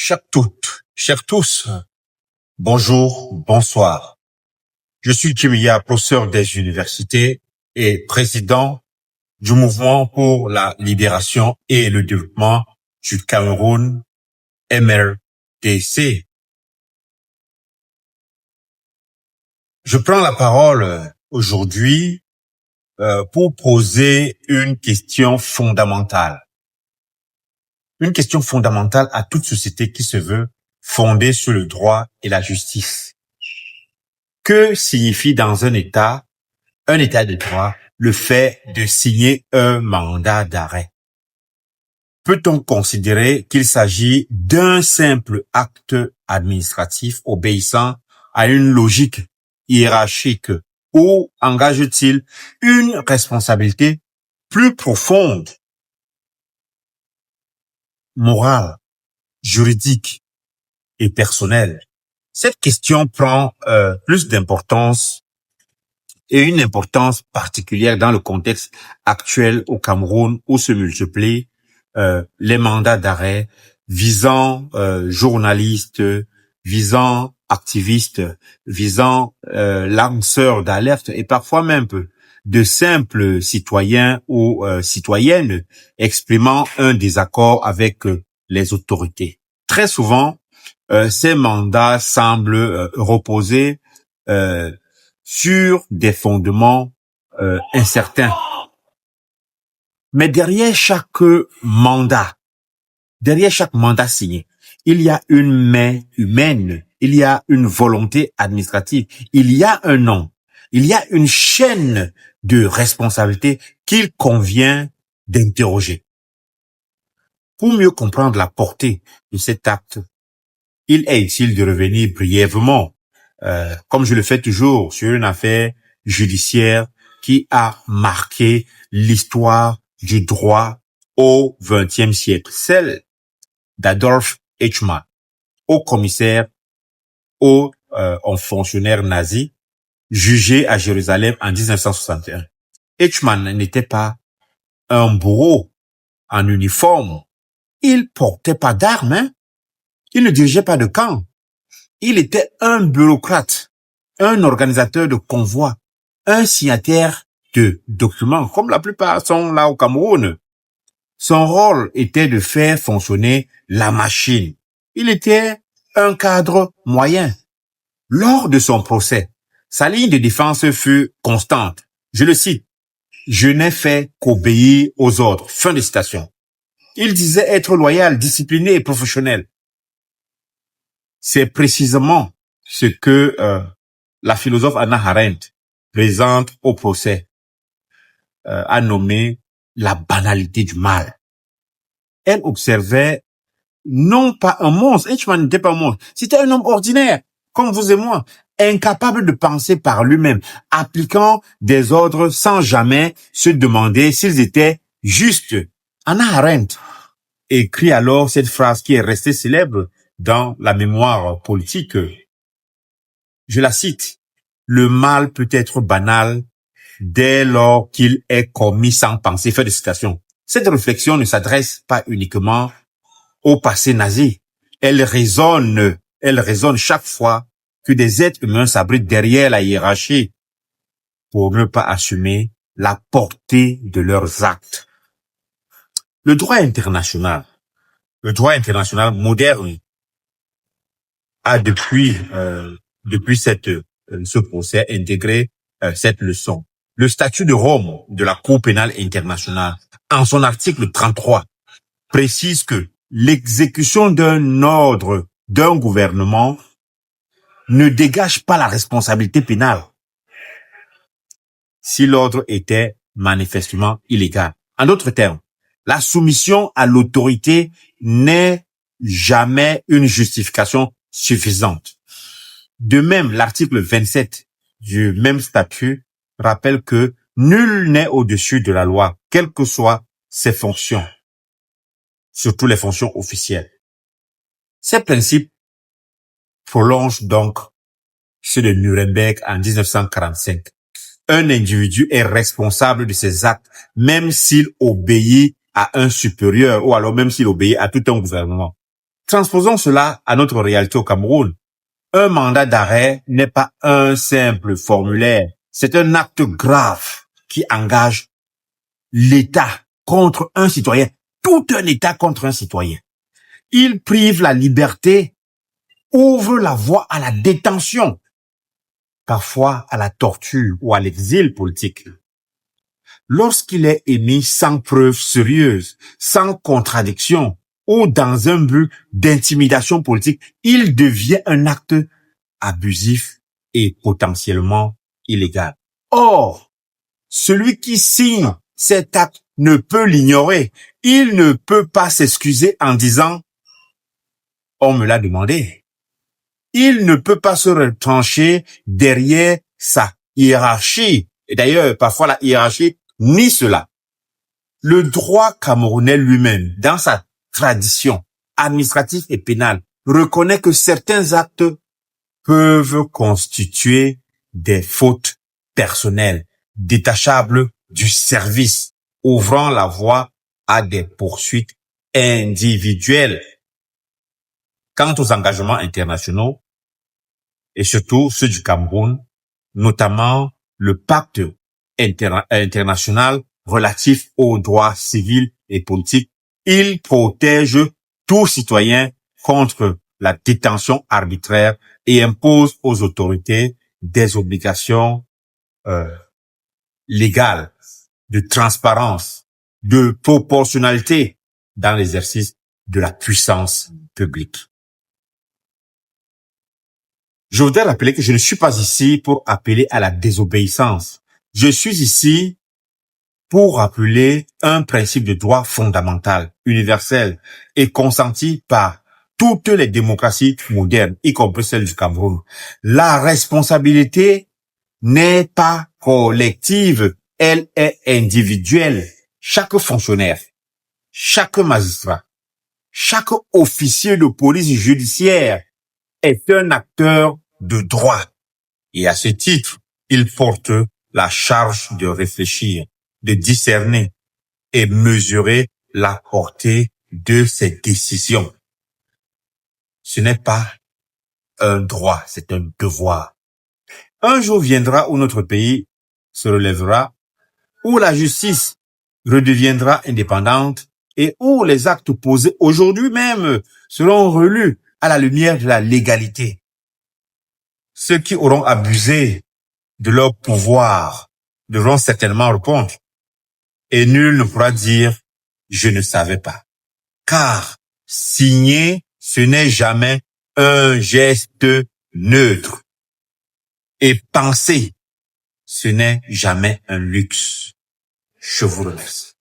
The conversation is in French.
Chers toutes, chers tous, bonjour, bonsoir. Je suis Kimiya, professeur des universités et président du mouvement pour la libération et le développement du Cameroun, MRDC. Je prends la parole aujourd'hui pour poser une question fondamentale. Une question fondamentale à toute société qui se veut fondée sur le droit et la justice. Que signifie dans un État de droit, le fait de signer un mandat d'arrêt? Peut-on considérer qu'il s'agit d'un simple acte administratif obéissant à une logique hiérarchique ou engage-t-il une responsabilité plus profonde, morale, juridique et personnelle? Cette question prend plus d'importance et une importance particulière dans le contexte actuel au Cameroun où se multiplient les mandats d'arrêt visant journalistes, visant activistes, visant lanceurs d'alerte et parfois même de simples citoyens ou citoyennes exprimant un désaccord avec les autorités. Très souvent, ces mandats semblent reposer sur des fondements incertains. Mais derrière chaque mandat signé, il y a une main humaine, il y a une volonté administrative, il y a un nom, il y a une chaîne de responsabilité qu'il convient d'interroger. Pour mieux comprendre la portée de cet acte, il est utile de revenir brièvement, comme je le fais toujours, sur une affaire judiciaire qui a marqué l'histoire du droit au XXe siècle, celle d'Adolf Eichmann, haut commissaire au fonctionnaire nazi, jugé à Jérusalem en 1961. Eichmann n'était pas un bourreau en uniforme. Il portait pas d'armes, Il ne dirigeait pas de camp. Il était un bureaucrate, un organisateur de convois, un signataire de documents, comme la plupart sont là au Cameroun. Son rôle était de faire fonctionner la machine. Il était un cadre moyen. Lors de son procès, sa ligne de défense fut constante. Je le cite, « Je n'ai fait qu'obéir aux ordres ». Fin de citation. Il disait être loyal, discipliné et professionnel. C'est précisément ce que la philosophe Hannah Arendt, présente au procès, a nommé la banalité du mal. Elle observait non pas un monstre, Eichmann n'était pas un monstre, c'était un homme ordinaire, comme vous et moi, incapable de penser par lui-même, appliquant des ordres sans jamais se demander s'ils étaient justes. Hannah Arendt écrit alors cette phrase qui est restée célèbre dans la mémoire politique. Je la cite, « Le mal peut être banal dès lors qu'il est commis sans penser ». Fin de citation. Cette réflexion ne s'adresse pas uniquement au passé nazi. Elle résonne chaque fois que des êtres humains s'abritent derrière la hiérarchie pour ne pas assumer la portée de leurs actes. Le droit international moderne a depuis ce procès intégré cette leçon. Le statut de Rome de la Cour pénale internationale, en son article 33, précise que l'exécution d'un ordre d'un gouvernement ne dégage pas la responsabilité pénale si l'ordre était manifestement illégal. En d'autres termes, la soumission à l'autorité n'est jamais une justification suffisante. De même, l'article 27 du même statut rappelle que nul n'est au-dessus de la loi, quelles que soient ses fonctions, surtout les fonctions officielles. Ces principes prolongent donc ceux de Nuremberg en 1945. Un individu est responsable de ses actes, même s'il obéit à un supérieur, ou alors même s'il obéit à tout un gouvernement. Transposons cela à notre réalité au Cameroun. Un mandat d'arrêt n'est pas un simple formulaire. C'est un acte grave qui engage l'État contre un citoyen. Tout un État contre un citoyen. Il prive la liberté, ouvre la voie à la détention, parfois à la torture ou à l'exil politique. Lorsqu'il est émis sans preuve sérieuse, sans contradiction ou dans un but d'intimidation politique, il devient un acte abusif et potentiellement illégal. Or, celui qui signe cet acte ne peut l'ignorer. Il ne peut pas s'excuser en disant « on me l'a demandé ». Il ne peut pas se retrancher derrière sa hiérarchie. Et d'ailleurs, parfois la hiérarchie nie cela. Le droit camerounais lui-même, dans sa tradition administrative et pénale, reconnaît que certains actes peuvent constituer des fautes personnelles, détachables du service, ouvrant la voie à des poursuites individuelles. Quant aux engagements internationaux, et surtout ceux du Cameroun, notamment le pacte international relatif aux droits civils et politiques, il protège tout citoyen contre la détention arbitraire et impose aux autorités des obligations légales, de transparence, de proportionnalité dans l'exercice de la puissance publique. Je voudrais rappeler que je ne suis pas ici pour appeler à la désobéissance. Je suis ici pour rappeler un principe de droit fondamental, universel et consenti par toutes les démocraties modernes, y compris celle du Cameroun. La responsabilité n'est pas collective, elle est individuelle. Chaque fonctionnaire, chaque magistrat, chaque officier de police judiciaire est un acteur de droit. Et à ce titre, il porte la charge de réfléchir, de discerner et mesurer la portée de ses décisions. Ce n'est pas un droit, c'est un devoir. Un jour viendra où notre pays se relèvera, où la justice redeviendra indépendante et où les actes posés aujourd'hui même seront relus à la lumière de la légalité. Ceux qui auront abusé de leur pouvoir devront certainement répondre. Et nul ne pourra dire « je ne savais pas ». Car signer, ce n'est jamais un geste neutre. Et penser, ce n'est jamais un luxe. Je vous remercie.